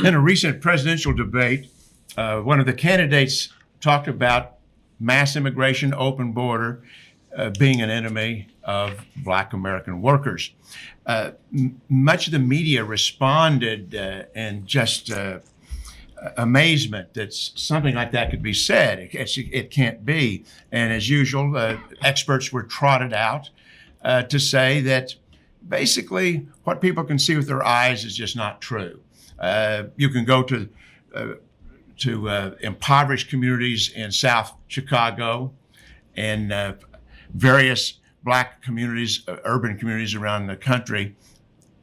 In a recent presidential debate, one of the candidates talked about mass immigration, open border, being an enemy of Black American workers. Much of the media responded in just amazement that something like that could be said. It can't be. And as usual, experts were trotted out to say that basically what people can see with their eyes is just not true. You can go to impoverished communities in South Chicago and various Black communities, urban communities around the country,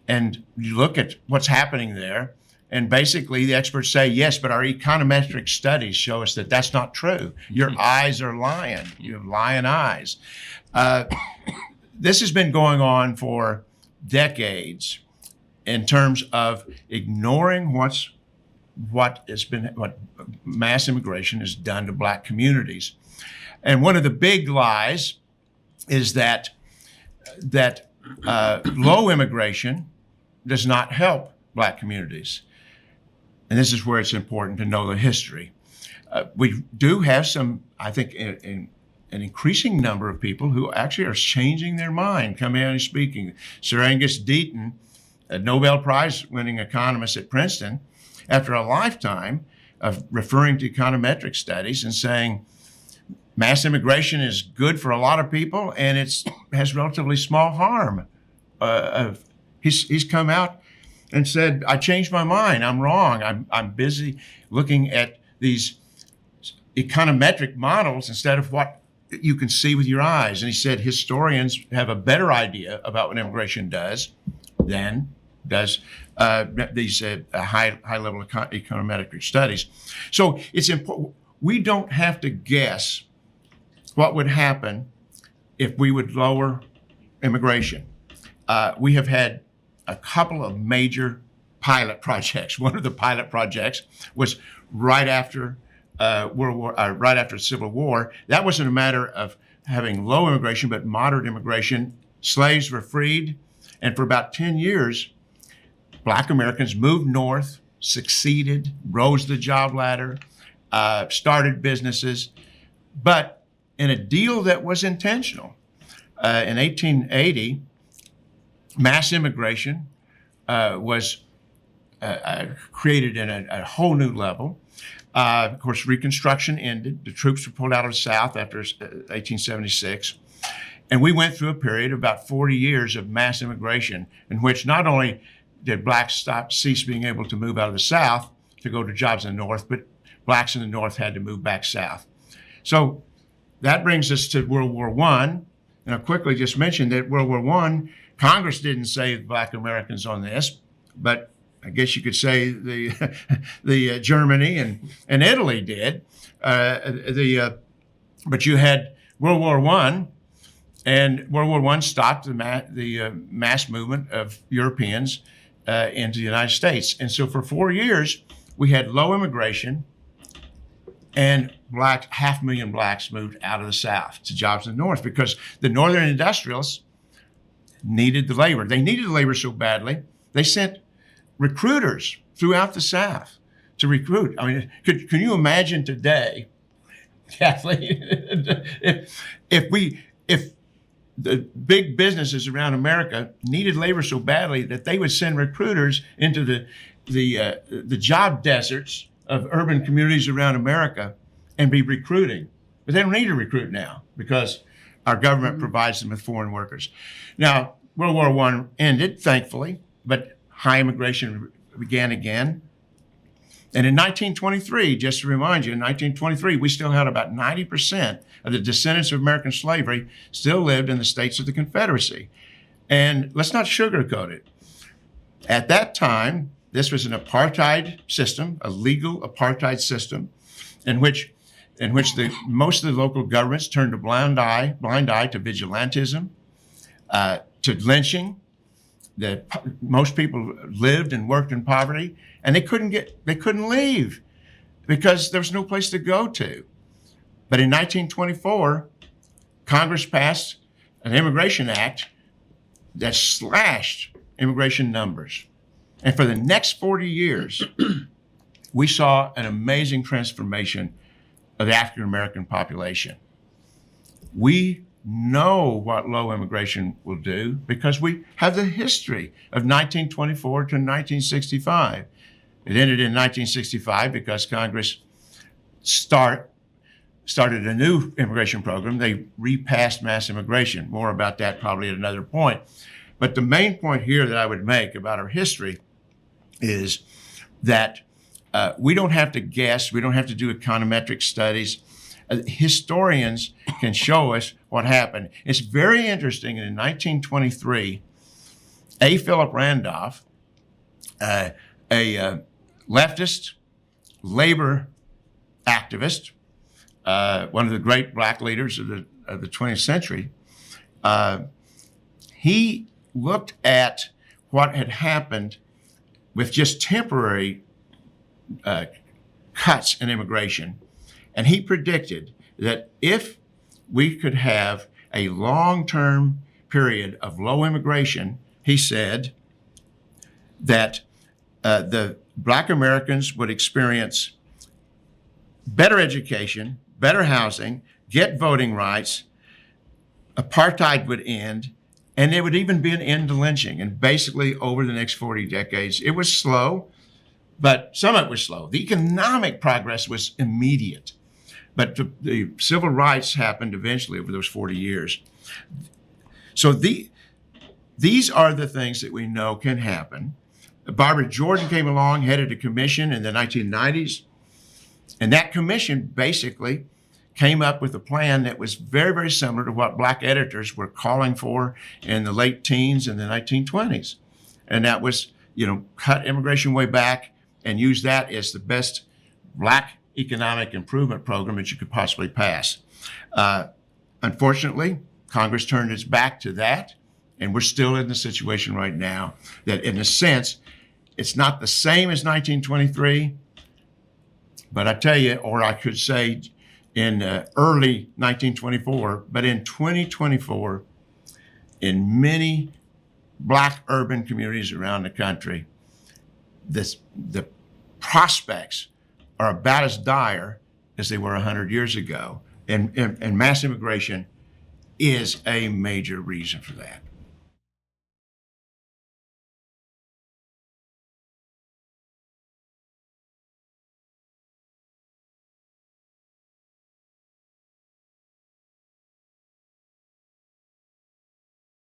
and you look at what's happening there, and basically the experts say, yes, but our econometric studies show us that that's not true. Your eyes are lying. You have lying eyes. This has been going on for decades in terms of ignoring what mass immigration has done to Black communities. And one of the big lies is that low immigration does not help Black communities. And this is where it's important to know the history. We do have some, I think, an increasing number of people who actually are changing their mind, coming out and speaking. Sir Angus Deaton, a Nobel Prize winning economist at Princeton, after a lifetime of referring to econometric studies and saying mass immigration is good for a lot of people and it has relatively small harm. He's come out and said, I changed my mind, I'm wrong. I'm busy looking at these econometric models instead of what you can see with your eyes. And he said historians have a better idea about what immigration does than does these high-level econometric studies. So it's important. We don't have to guess what would happen if we would lower immigration. We have had a couple of major pilot projects. One of the pilot projects was right after the Civil War. That wasn't a matter of having low immigration, but moderate immigration. Slaves were freed, and for about 10 years, Black Americans moved north, succeeded, rose the job ladder, started businesses, but in a deal that was intentional. In 1880, mass immigration was created in a whole new level. Of course, Reconstruction ended. The troops were pulled out of the South after 1876. And we went through a period of about 40 years of mass immigration in which not only did Blacks cease being able to move out of the South to go to jobs in the North, but Blacks in the North had to move back South. So that brings us to World War I. And I'll quickly just mention that World War I, Congress didn't save Black Americans on this, but I guess you could say the Germany and Italy did. But you had World War I, and World War I stopped the mass movement of Europeans into the United States. And so for 4 years, we had low immigration, and 500,000 Blacks moved out of the South to jobs in the North because the Northern industrialists needed the labor. They needed the labor so badly, they sent recruiters throughout the South to recruit. I mean, can you imagine today, Kathleen, if the big businesses around America needed labor so badly that they would send recruiters into the job deserts of urban communities around America and be recruiting. But they don't need to recruit now because our government provides them with foreign workers. Now, World War I ended, thankfully, but high immigration began again. And in 1923, just to remind you, in 1923, we still had about 90% of the descendants of American slavery still lived in the states of the Confederacy. And let's not sugarcoat it. At that time, this was an apartheid system, a legal apartheid system, in which most of the local governments turned a blind eye to vigilantism, to lynching. That most people lived and worked in poverty, and they couldn't leave because there was no place to go to. But in 1924, Congress passed an immigration act that slashed immigration numbers. And for the next 40 years, we saw an amazing transformation of the African American population. We know what low immigration will do because we have the history of 1924 to 1965. It ended in 1965 because Congress started a new immigration program. They repassed mass immigration. More about that probably at another point. But the main point here that I would make about our history is that we don't have to guess. We don't have to do econometric studies. Historians can show us what happened. It's very interesting. In 1923, A. Philip Randolph, a leftist labor activist, one of the great black leaders of the 20th century, he looked at what had happened with just temporary cuts in immigration. And he predicted that if we could have a long-term period of low immigration, he said that the Black Americans would experience better education, better housing, get voting rights, apartheid would end, and there would even be an end to lynching. And basically, over the next 40 decades, it was slow, but some of it was slow. The economic progress was immediate, but the civil rights happened eventually over those 40 years. So these are the things that we know can happen. Barbara Jordan came along, headed a commission in the 1990s, and that commission basically came up with a plan that was very, very similar to what black editors were calling for in the late teens and the 1920s. And that was, cut immigration way back and use that as the best black economic improvement program that you could possibly pass. Unfortunately, Congress turned its back to that, and we're still in the situation right now that, in a sense, it's not the same as 1923, but I tell you, or I could say in early 1924, but in 2024, in many black urban communities around the country, the prospects are about as dire as they were 100 years ago. And mass immigration is a major reason for that.